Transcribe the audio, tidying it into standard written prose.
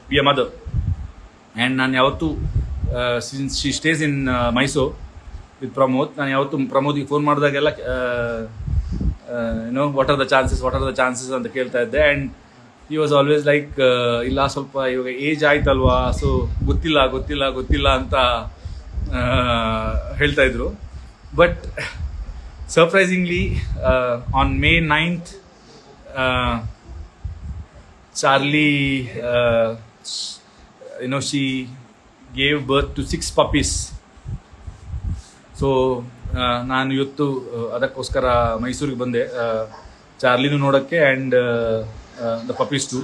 B A mother and ನಾನು ಯಾವತ್ತೂ since she stays in Mysore with Pramod, ನಾನು ಯಾವತ್ತೂ ಪ್ರಮೋದಿಗೆ ಫೋನ್ ಮಾಡಿದಾಗೆಲ್ಲ ವಾಟ್ ಆರ್ ದ ಚಾನ್ಸಸ್ ಅಂತ ಕೇಳ್ತಾ ಇದ್ದೆ. ಆ್ಯಂಡ್ ಈ ವಾಸ್ ಆಲ್ವೇಸ್ ಲೈಕ್ ಇಲ್ಲ ಸ್ವಲ್ಪ ಇವಾಗ ಏಜ್ ಆಯ್ತಲ್ವಾ, ಸೊ ಗೊತ್ತಿಲ್ಲ ಅಂತ ಹೇಳ್ತಾ ಇದ್ರು. But surprisingly on May 9th Charlie she gave birth to 6 puppies. So ನಾನು ಇವತ್ತು ಅದಕ್ಕೋಸ್ಕರ ಮೈಸೂರಿಗೆ ಬಂದೆ, ಚಾರ್ಲಿನೂ ನೋಡೋಕ್ಕೆ ಆ್ಯಂಡ್ ದ ಪಪ್ಪೀಸ್ ಟು.